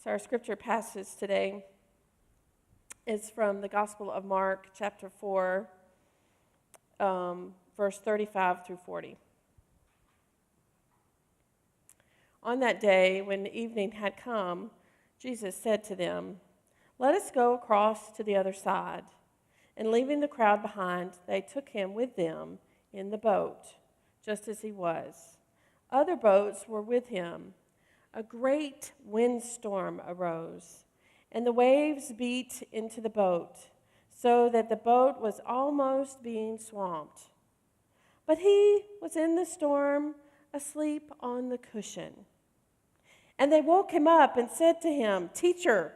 So our scripture passage today is from the Gospel of Mark, chapter 4, verse 35 through 40. On that day, when the evening had come, Jesus said to them, "Let us go across to the other side." And leaving the crowd behind, they took him with them in the boat, just as he was. Other boats were with him. A great windstorm arose, and the waves beat into the boat, so that the boat was almost being swamped. But he was in the storm, asleep on the cushion. And they woke him up and said to him, "Teacher,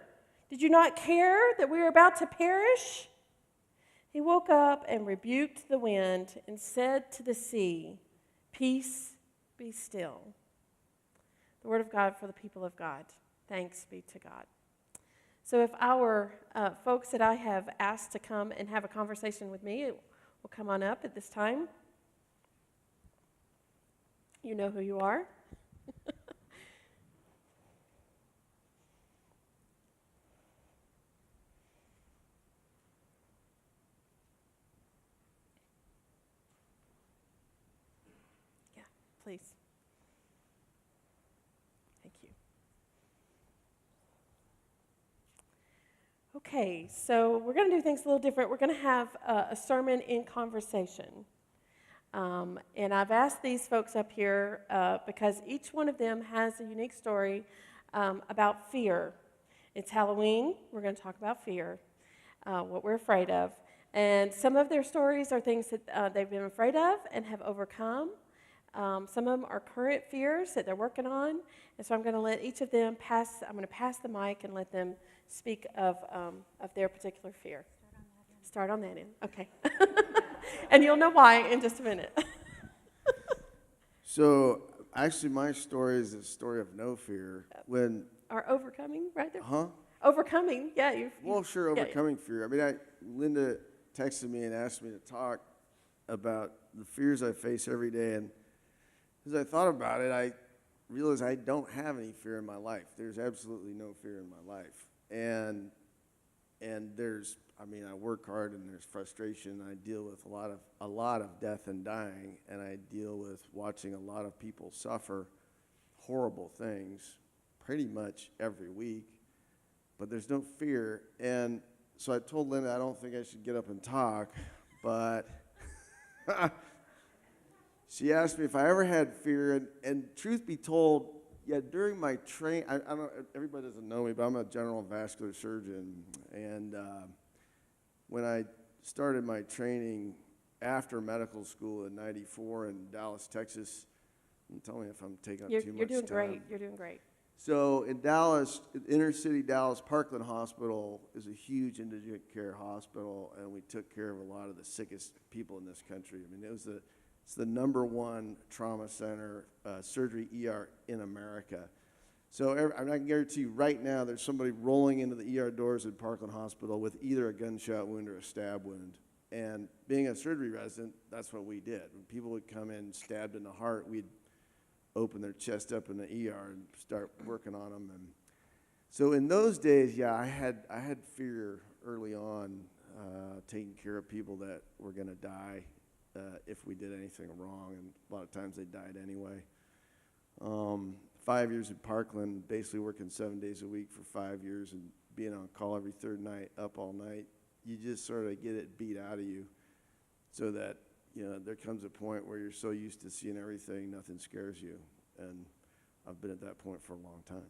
did you not care that we were about to perish?" He woke up and rebuked the wind and said to the sea, "Peace, be still." The word of God for the people of God. Thanks be to God. So if our folks that I have asked to come and have a conversation with me will come on up at this time. You know who you are. Yeah, please. Thank you. Okay, so we're going to do things a little different. We're going to have a sermon in conversation. And I've asked these folks up here because each one of them has a unique story about fear. It's Halloween. We're going to talk about fear, what we're afraid of. And some of their stories are things that they've been afraid of and have overcome. Some of them are current fears that they're working on. And so I'm going to let each of them I'm going to pass the mic and let them speak of their particular fear. Start on that end. Okay. And you'll know why in just a minute. So, actually, my story is a story of no fear. Or overcoming, right there? Huh? Overcoming, yeah. Well, sure, overcoming fear. I mean, Linda texted me and asked me to talk about the fears I face every day. And as I thought about it, I realized I don't have any fear in my life. There's absolutely no fear in my life. And I work hard and there's frustration. I deal with a lot of death and dying, and I deal with watching a lot of people suffer horrible things pretty much every week, but there's no fear. And so I told Linda I don't think I should get up and talk, but she asked me if I ever had fear, and truth be told, yeah, during my train, I don't. Everybody doesn't know me, but I'm a general vascular surgeon, and when I started my training after medical school in '94 in Dallas, Texas, and tell me if I'm taking up too much time. You're doing great. You're doing great. So in Dallas, inner city Dallas, Parkland Hospital is a huge indigent care hospital, and we took care of a lot of the sickest people in this country. I mean, it's the number one trauma center, surgery ER in America. So I can guarantee you right now there's somebody rolling into the ER doors at Parkland Hospital with either a gunshot wound or a stab wound. And being a surgery resident, that's what we did. When people would come in stabbed in the heart, we'd open their chest up in the ER and start working on them. And so in those days, yeah, I had fear early on, taking care of people that were going to die if we did anything wrong, and a lot of times they died anyway. 5 years at Parkland, basically working 7 days a week for 5 years and being on call every third night, up all night, you just sort of get it beat out of you so that, there comes a point where you're so used to seeing everything, nothing scares you. And I've been at that point for a long time.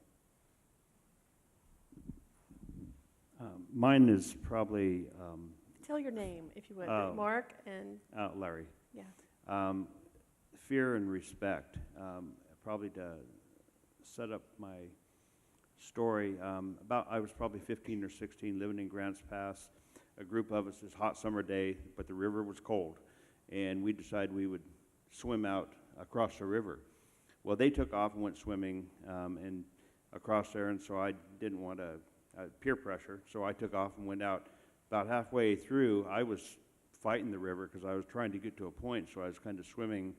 Mine is probably... Tell your name, if you would. Mark and... Larry. Yeah. Fear and respect. Probably to set up my story, I was probably 15 or 16, living in Grants Pass. A group of us, this hot summer day, but the river was cold, and we decided we would swim out across the river. Well, they took off and went swimming and across there, and so I didn't want peer pressure, so I took off and went out. About halfway through, I was fighting the river because I was trying to get to a point, so I was kind of swimming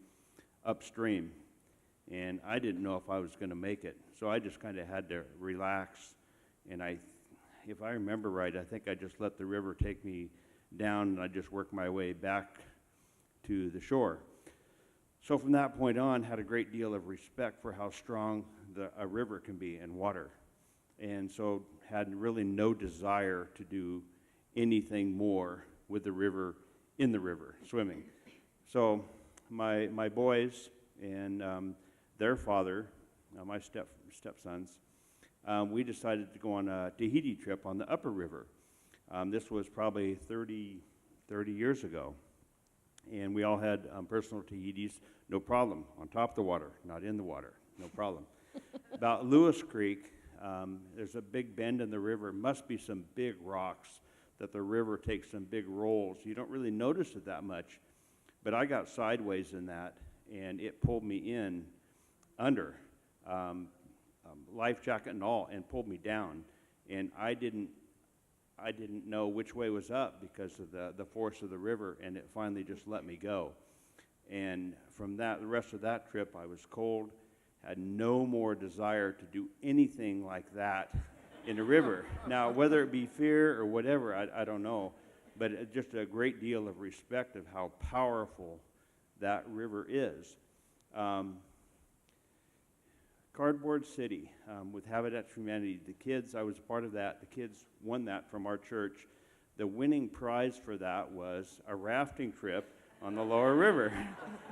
upstream, and I didn't know if I was going to make it, so I just kind of had to relax And if I remember right, I think I just let the river take me down, and I just worked my way back to the shore. So from that point on, had a great deal of respect for how strong a river can be in water. And so had really no desire to do anything more with the river, in the river, swimming. So my boys and their father, my stepsons, we decided to go on a Tahiti trip on the upper river. This was probably 30 years ago. And we all had personal Tahitis, no problem, on top of the water, not in the water, no problem. About Lewis Creek, there's a big bend in the river, must be some big rocks that the river takes some big rolls. You don't really notice it that much, but I got sideways in that, and it pulled me in under, life jacket and all, and pulled me down. And I didn't know which way was up because of the force of the river, and it finally just let me go. And from that, the rest of that trip, I was cold, had no more desire to do anything like that in a river. Now, whether it be fear or whatever, I don't know, but just a great deal of respect of how powerful that river is. Cardboard City with Habitat for Humanity. The kids, I was a part of that. The kids won that from our church. The winning prize for that was a rafting trip on the lower river.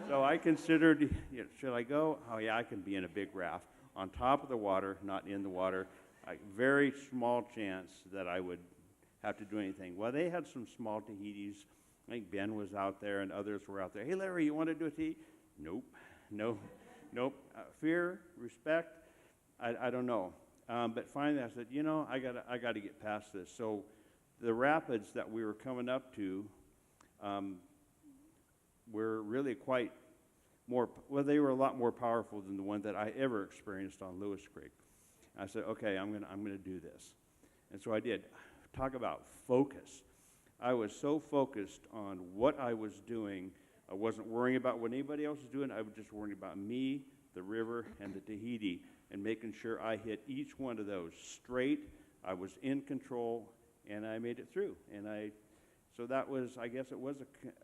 So I considered, should I go? Oh yeah, I can be in a big raft on top of the water, not in the water. Very small chance that I would have to do anything. Well, they had some small Tahitis. I think Ben was out there and others were out there. Hey Larry, you want to do a Tahiti? Nope. Fear, respect, I don't know. But finally I said, I got to get past this. So the rapids that we were coming up to were really quite they were a lot more powerful than the one that I ever experienced on Lewis Creek. I said, okay, I'm gonna do this. And so I did. Talk about focus. I was so focused on what I was doing. I wasn't worrying about what anybody else was doing. I was just worrying about me, the river, and the Tahiti, and making sure I hit each one of those straight. I was in control, and I made it through. So that was, I guess it was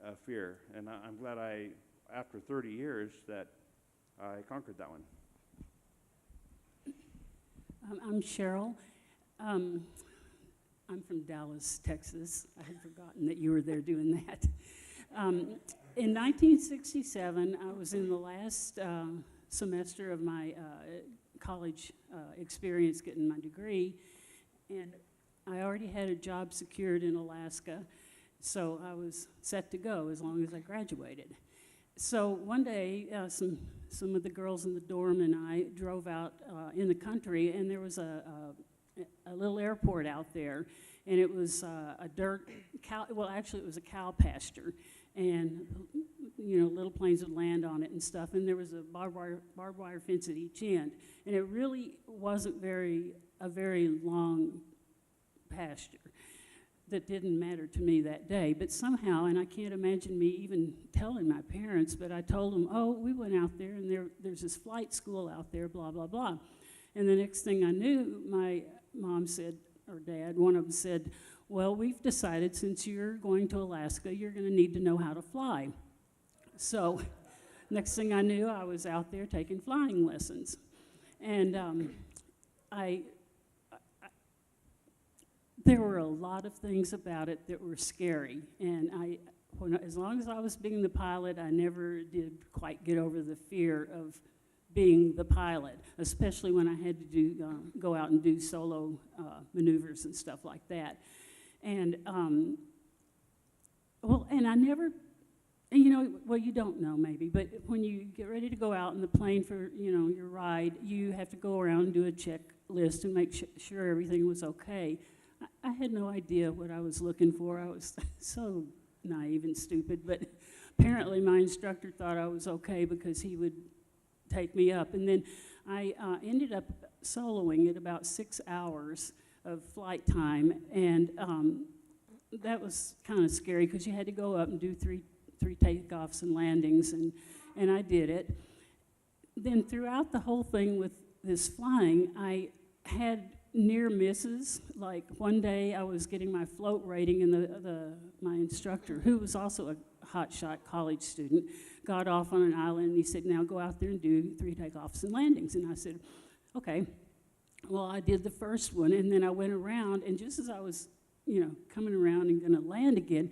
a fear. And I'm glad after 30 years, that I conquered that one. I'm Cheryl. I'm from Dallas, Texas. I had forgotten that you were there doing that. In 1967, I was in the last semester of my college experience getting my degree, and I already had a job secured in Alaska, so I was set to go as long as I graduated. So one day, some of the girls in the dorm and I drove out in the country, and there was a little airport out there, and it was a dirt cow. Well, actually, it was a cow pasture, and little planes would land on it and stuff. And there was a barbed wire fence at each end, and it really wasn't a very long pasture. That didn't matter to me that day, but somehow, and I can't imagine me even telling my parents, but I told them, oh, we went out there, and there's this flight school out there, blah, blah, blah. And the next thing I knew, my mom said, or dad, one of them said, well, we've decided since you're going to Alaska, you're going to need to know how to fly. So next thing I knew, I was out there taking flying lessons. And there were a lot of things about it that were scary, and as long as I was being the pilot, I never did quite get over the fear of being the pilot, especially when I had to go out and do solo maneuvers and stuff like that. And and I never, you don't know maybe, but when you get ready to go out in the plane for your ride, you have to go around and do a checklist and make sure everything was okay. I had no idea what I was looking for. I was so naive and stupid, but apparently my instructor thought I was okay because he would take me up. And then I ended up soloing at about 6 hours of flight time, and that was kind of scary because you had to go up and do three takeoffs and landings, and I did it. Then throughout the whole thing with this flying, I had near misses. Like one day I was getting my float rating, and my instructor, who was also a hotshot college student, got off on an island, and he said, now go out there and do 3 takeoffs and landings. And I said, okay. Well, I did the first one, and then I went around, and just as I was, coming around and gonna land again,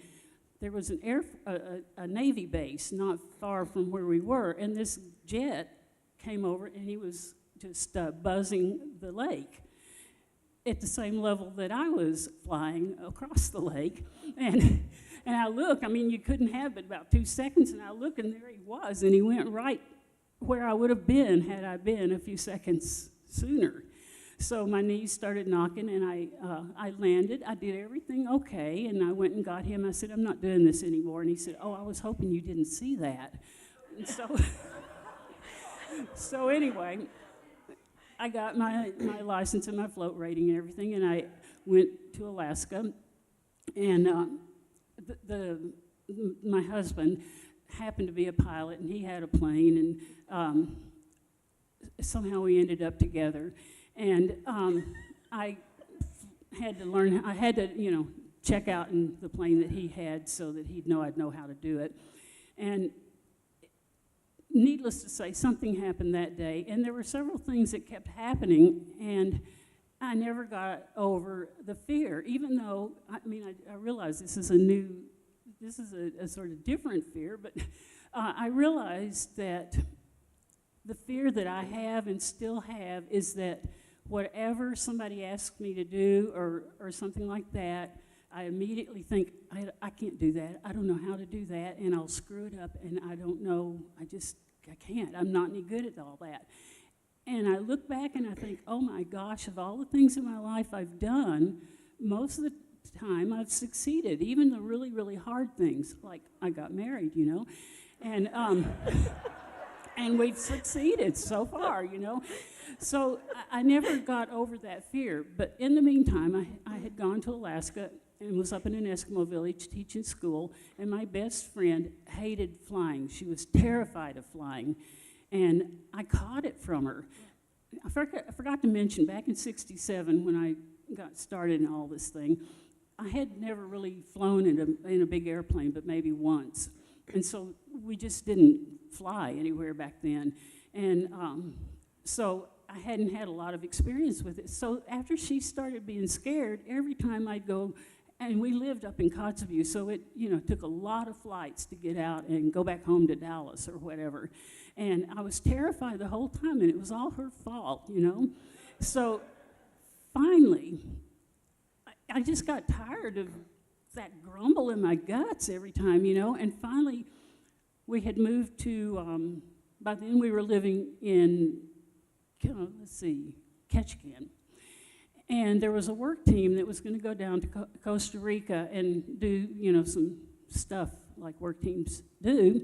there was a Navy base not far from where we were, and this jet came over, and he was just buzzing the lake at the same level that I was flying across the lake. And I look, you couldn't have but about 2 seconds, and I look, and there he was, and he went right where I would have been had I been a few seconds sooner. So my knees started knocking, and I landed. I did everything okay, and I went and got him. I said, I'm not doing this anymore. And he said, oh, I was hoping you didn't see that. And so anyway, I got my license and my float rating and everything, and I went to Alaska. And my husband happened to be a pilot, and he had a plane, and somehow we ended up together. And I had to check out in the plane that he had so that he'd know I'd know how to do it. And needless to say, something happened that day, and there were several things that kept happening, and I never got over the fear, even though, I realized this is a sort of different fear, but I realized that the fear that I have and still have is that whatever somebody asks me to do or something like that, I immediately think, I can't do that. I don't know how to do that, and I'll screw it up, and I don't know. I can't. I'm not any good at all that. And I look back and I think, oh my gosh, of all the things in my life I've done, most of the time I've succeeded, even the really, really hard things, like I got married, and and we've succeeded so far, So I never got over that fear. But in the meantime, I had gone to Alaska and was up in an Eskimo village teaching school, and my best friend hated flying. She was terrified of flying, and I caught it from her. I forgot to mention, back in '67, when I got started in all this thing, I had never really flown in a big airplane, but maybe once. And so we just didn't fly anywhere back then. And so I hadn't had a lot of experience with it. So after she started being scared, every time I'd go, and we lived up in Kotzebue, so it took a lot of flights to get out and go back home to Dallas or whatever. And I was terrified the whole time, and it was all her fault, So finally, I just got tired of that grumble in my guts every time, and finally we had moved to, by then we were living in, Ketchikan. And there was a work team that was going to go down to Costa Rica and do, some stuff like work teams do.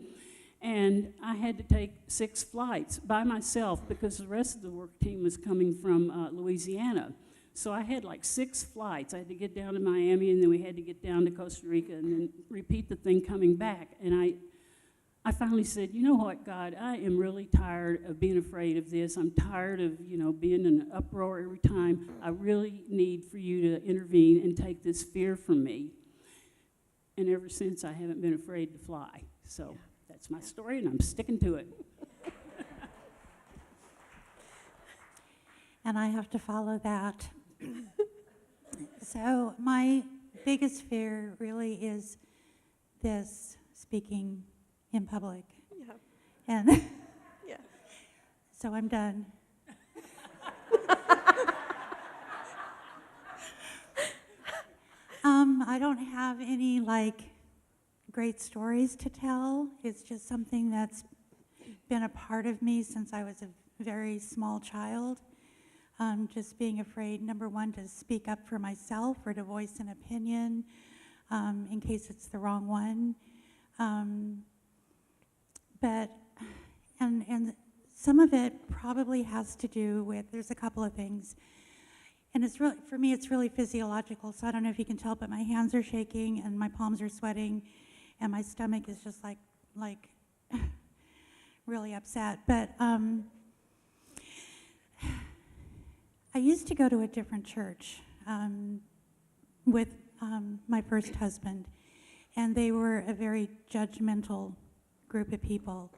And I had to take 6 flights by myself because the rest of the work team was coming from Louisiana. So I had like 6 flights. I had to get down to Miami, and then we had to get down to Costa Rica and then repeat the thing coming back. And I finally said, you know what, God, I am really tired of being afraid of this. I'm tired of, being in an uproar every time. I really need for you to intervene and take this fear from me. And ever since, I haven't been afraid to fly. So that's my story, and I'm sticking to it. And I have to follow that. So my biggest fear really is this, speaking in public. Yeah. And Yeah. so I'm done. I don't have any great stories to tell. It's just something that's been a part of me since I was a very small child. Just being afraid, number one, to speak up for myself or to voice an opinion in case it's the wrong one. And some of it probably has to do with, there's a couple of things. And it's really, for me, it's really physiological. So I don't know if you can tell, but my hands are shaking and my palms are sweating and my stomach is just like really upset. But I used to go to a different church with my first husband, and they were a very judgmental group of people.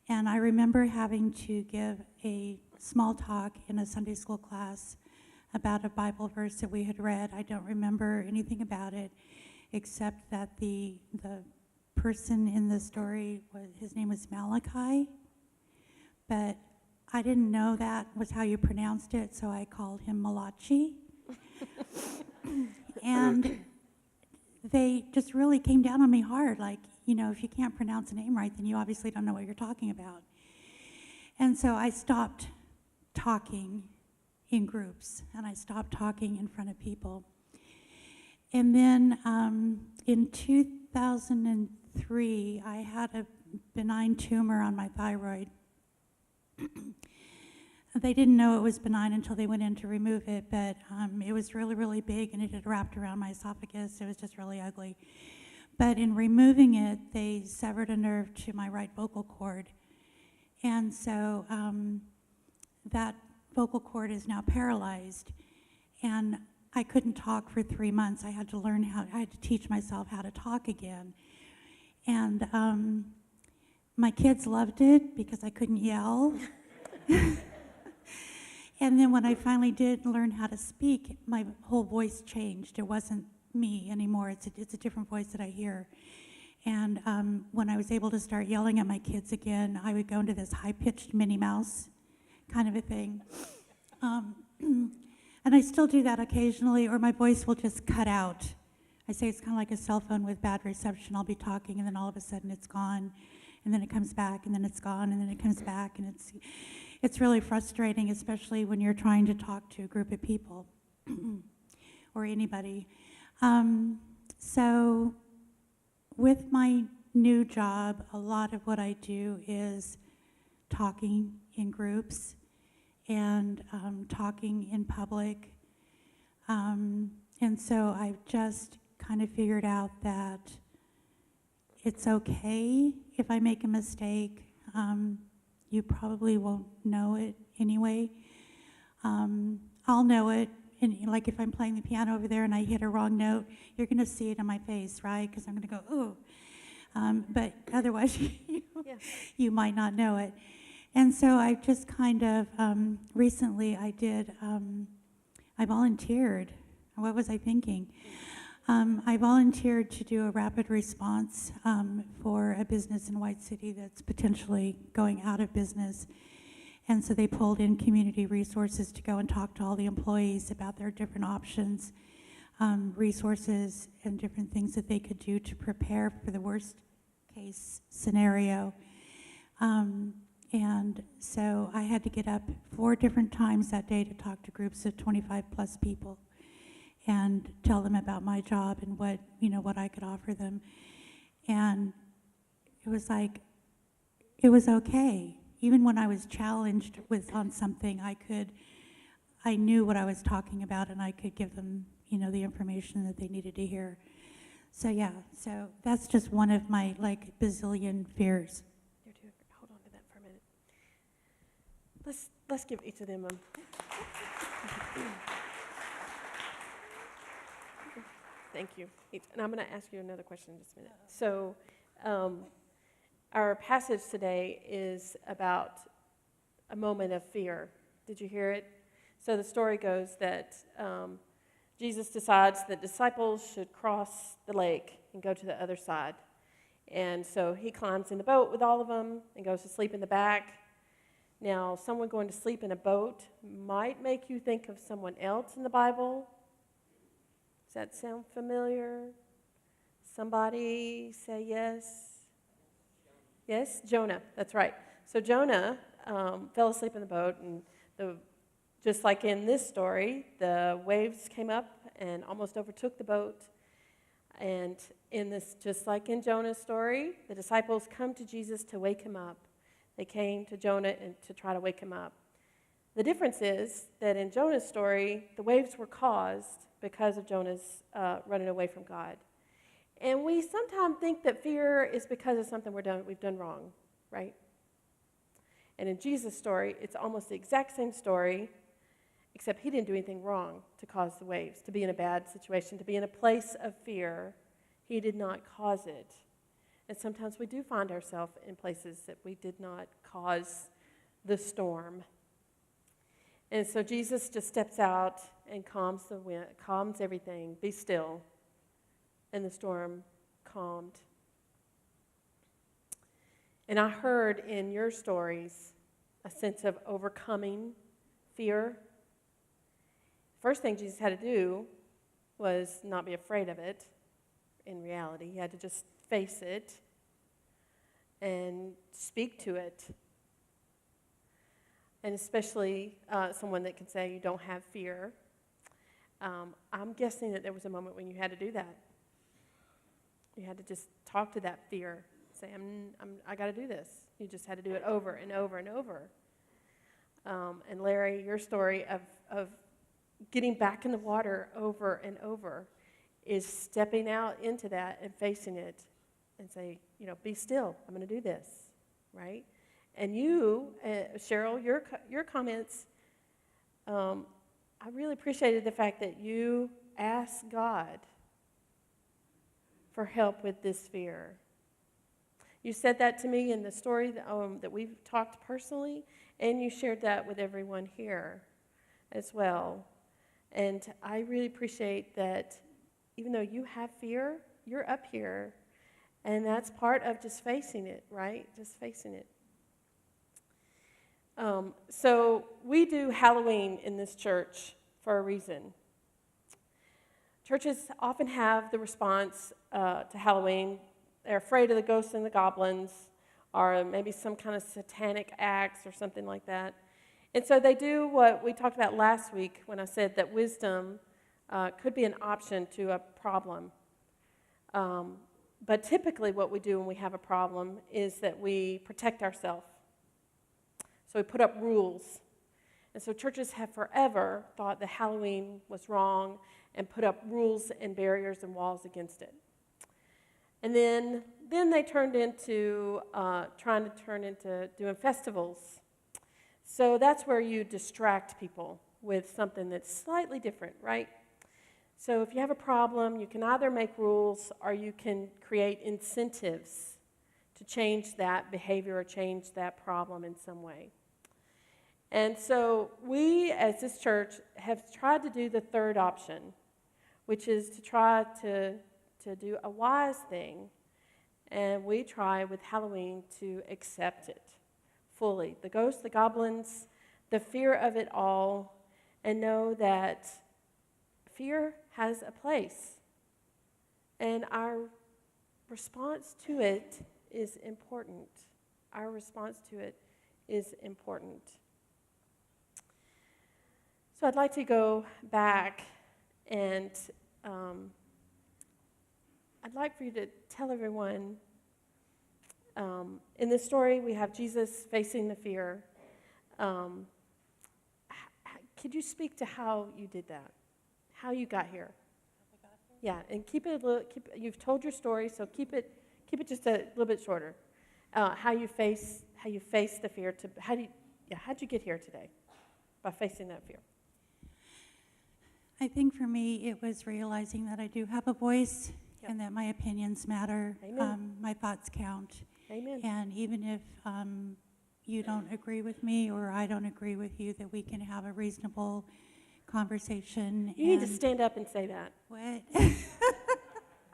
And I remember having to give a small talk in a Sunday school class about a Bible verse that we had read. I don't remember anything about it, except that the person in the story, his name was Malachi, but I didn't know that was how you pronounced it, so I called him Malachi. And they just really came down on me hard, like, if you can't pronounce a name right, then you obviously don't know what you're talking about. And so I stopped talking in groups, and I stopped talking in front of people. And then in 2003, I had a benign tumor on my thyroid. They didn't know it was benign until they went in to remove it, but it was really, really big, and it had wrapped around my esophagus. It was just really ugly. But in removing it, they severed a nerve to my right vocal cord. And so that vocal cord is now paralyzed. And I couldn't talk for 3 months. I had to teach myself how to talk again. And my kids loved it because I couldn't yell. And then when I finally did learn how to speak, my whole voice changed. It wasn't me anymore. It's a different voice that I hear. And when I was able to start yelling at my kids again, I would go into this high-pitched Minnie Mouse kind of a thing. And I still do that occasionally, or my voice will just cut out. I say it's kind of like a cell phone with bad reception. I'll be talking, and then all of a sudden it's gone, and then it comes back, and then it's gone, and then it comes back, and it's really frustrating, especially when you're trying to talk to a group of people or anybody. So with my new job, a lot of what I do is talking in groups and talking in public. And so I've just kind of figured out that it's okay if I make a mistake. You probably won't know it anyway. I'll know it, and like if I'm playing the piano over there and I hit a wrong note, you're going to see it on my face, right? Because I'm going to go, ooh. But otherwise, you might not know it. And so I just kind of, recently I volunteered. What was I thinking? I volunteered to do a rapid response for a business in White City that's potentially going out of business. And so they pulled in community resources to go and talk to all the employees about their different options, resources, and different things that they could do to prepare for the worst case scenario. And so I had to get up 4 different times that day to talk to groups of 25 plus people and tell them about my job and what I could offer them. And it was like, it was okay. Even when I was challenged on something, I knew what I was talking about, and I could give them, the information that they needed to hear. So yeah, so that's just one of my bazillion fears. You're doing. Hold on to that for a minute. Let's give each of them a. Thank you. And I'm going to ask you another question in just a minute. So, our passage today is about a moment of fear. Did you hear it? So the story goes that Jesus decides that disciples should cross the lake and go to the other side. And so he climbs in the boat with all of them and goes to sleep in the back. Now, someone going to sleep in a boat might make you think of someone else in the Bible. Does that sound familiar? Somebody say yes. Yes, Jonah, that's right. So Jonah fell asleep in the boat, and just like in this story, the waves came up and almost overtook the boat. And just like in Jonah's story, the disciples come to Jesus to wake him up. They came to Jonah and to try to wake him up. The difference is that in Jonah's story, the waves were caused because of Jonah's running away from God. And we sometimes think that fear is because of something we've done wrong, right? And in Jesus' story, it's almost the exact same story, except he didn't do anything wrong to cause the waves, to be in a bad situation, to be in a place of fear. He did not cause it. And sometimes we do find ourselves in places that we did not cause the storm. And so Jesus just steps out and calms the wind, calms everything. Be still. And the storm calmed. And I heard in your stories a sense of overcoming fear. First thing Jesus had to do was not be afraid of it. In reality, he had to just face it and speak to it. And especially someone that can say you don't have fear. I'm guessing that there was a moment when you had to do that. You had to just talk to that fear. Say, I got to do this. You just had to do it over and over and over. And Larry, your story of getting back in the water over and over is stepping out into that and facing it and say, be still. I'm going to do this, right? And you, Cheryl, your comments, I really appreciated the fact that you asked God for help with this fear. You said that to me in the story that we've talked personally, and you shared that with everyone here as well. And I really appreciate that even though you have fear, you're up here, and that's part of just facing it, right? Just facing it. So we do Halloween in this church for a reason. Churches often have the response to Halloween. They're afraid of the ghosts and the goblins, or maybe some kind of satanic acts or something like that. And so they do what we talked about last week when I said that wisdom could be an option to a problem. But typically what we do when we have a problem is that we protect ourselves. So we put up rules. And so churches have forever thought that Halloween was wrong and put up rules and barriers and walls against it. And then they turned into trying to turn into doing festivals. So that's where you distract people with something that's slightly different, right? So if you have a problem, you can either make rules or you can create incentives to change that behavior or change that problem in some way. And so we, as this church, have tried to do the third option, which is to try to do a wise thing. And we try with Halloween to accept it fully. The ghosts, the goblins, the fear of it all, and know that fear has a place. And our response to it is important. Our response to it is important. So I'd like to go back and I'd like for you to tell everyone, in this story we have Jesus facing the fear. Could you speak to how you did that? How you got here? Yeah, and keep it a little. You've told your story, so keep it just a little bit shorter. How you face the fear. How'd you get here today? By facing that fear. I think for me, it was realizing that I do have a voice and that my opinions matter. Amen. My thoughts count. Amen. And even if you don't agree with me or I don't agree with you, that we can have a reasonable conversation. You need to stand up and say that. What?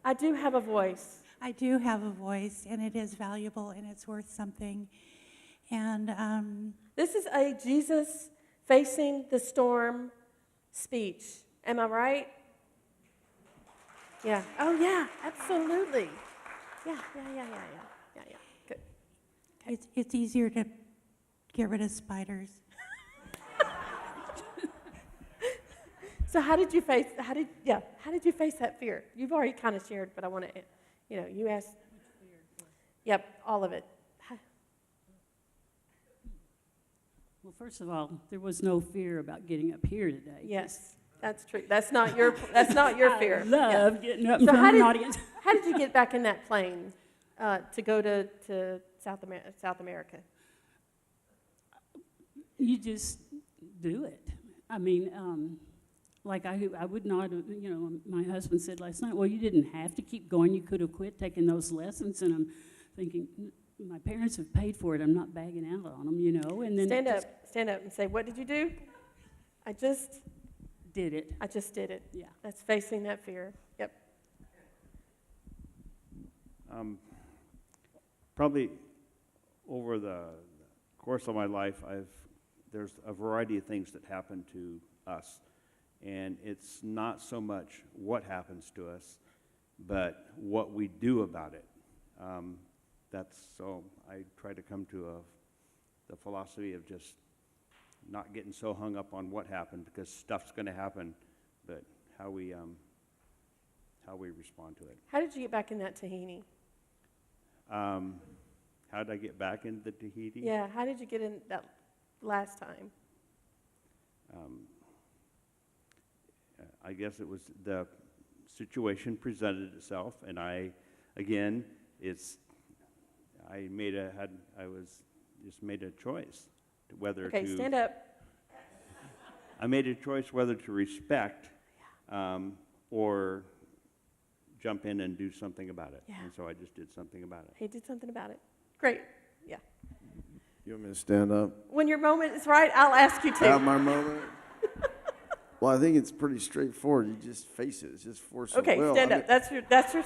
I do have a voice. I do have a voice, and it is valuable, and it's worth something. And This is a Jesus facing the storm speech. Am I right? Yeah. Oh, yeah, absolutely. Yeah. Good. Okay. it's easier to get rid of spiders. So how did you face that fear? You've already kind of shared, but I want to, you asked. Yep, all of it. Well, first of all, there was no fear about getting up here today. Yes, that's true. That's not your fear. I love getting up in So front of an audience. how did you get back in that plane to go to South America? You just do it. I mean, like I would not, you know, my husband said last night, well, you didn't have to keep going. You could have quit taking those lessons. And I'm thinking, my parents have paid for it. I'm not bagging out on them, you know. And then Stand up and say, what did you do? I just did it. did it. Yeah. That's facing that fear. Yep. Probably over the course of my life, there's a variety of things that happen to us. And it's not so much what happens to us, but what we do about it. So I try to come to the philosophy of just not getting so hung up on what happened, because stuff's going to happen, but how we respond to it. How did you get back in that Tahini? How did I get back into the Tahiti? Yeah, how did you get in that last time? I guess it was the situation presented itself, and I made a choice whether Okay, to. stand up. I made a choice whether to respect or jump in and do something about it. Yeah. And so I just did something about it. He did something about it. Great. Yeah. You want me to stand up? When your moment is right, I'll ask you Have to. my moment? Well, I think it's pretty straightforward. You just face it. It's just force of Okay, will. stand I up. mean, That's your.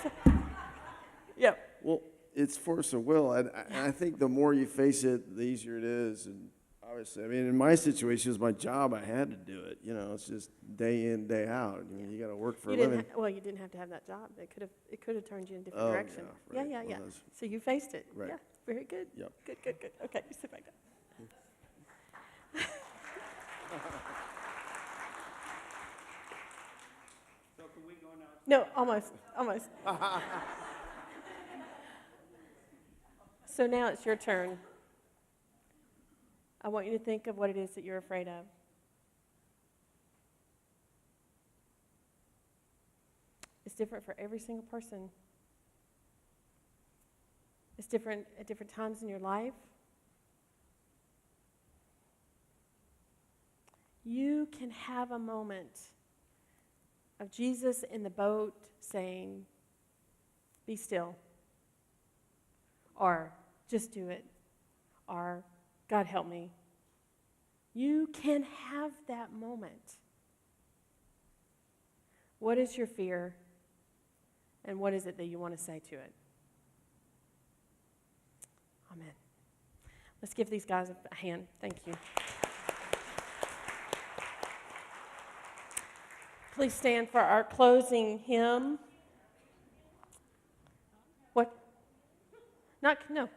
Yep. well, it's force of will. And I think the more you face it, the easier it is. And obviously, I mean, in my situation, it was my job. I had to do it. You know, it's just day in, day out. I mean, you got to work for a living. You didn't have to have that job. It could have turned you in a different Oh, direction. yeah, right. Yeah. Well, that's- So you faced it. Right. Yeah. Very good. Yep. Good. Okay, you sit back down. So can we go now? No, almost. So now it's your turn. I want you to think of what it is that you're afraid of. It's different for every single person. It's different at different times in your life. You can have a moment of Jesus in the boat saying, be still, or just do it, or God help me. You can have that moment. What is your fear, and what is it that you want to say to it? Amen. Let's give these guys a hand. Thank you. Please stand for our closing hymn. What? No.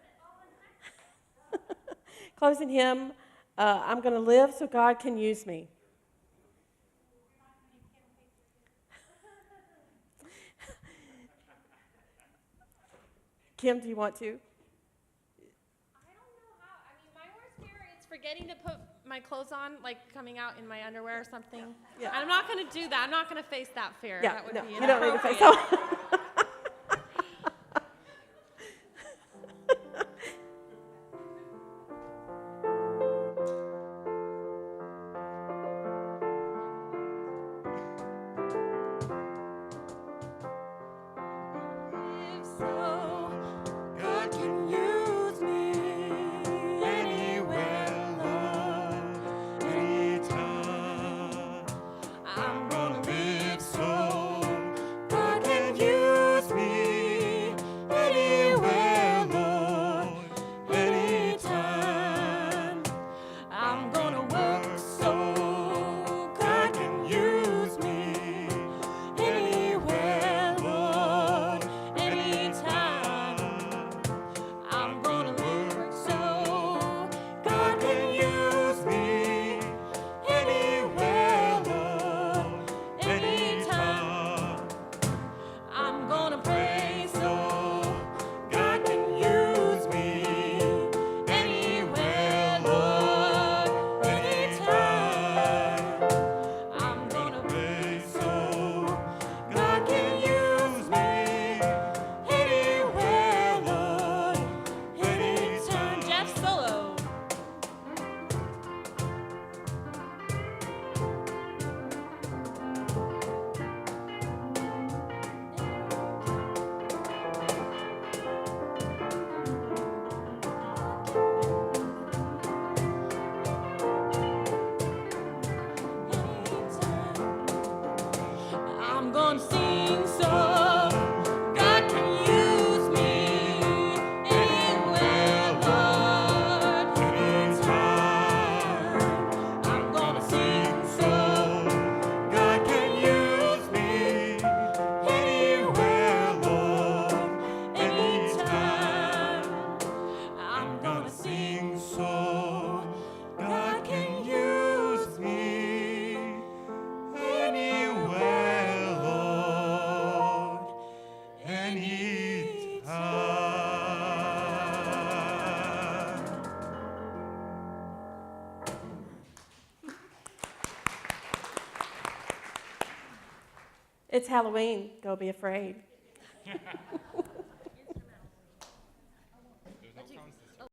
Closing hymn, I'm going to live so God can use me. Kim, do you want to? I don't know how. I mean, my worst fear is forgetting to put my clothes on, like coming out in my underwear or something. Yeah. I'm not going to do that. I'm not going to face that fear. Yeah, That would no, be you don't need to face inappropriate. If so, God can use me anywhere, Lord, anytime. I'm gonna live so God can use It's Halloween. Go be afraid.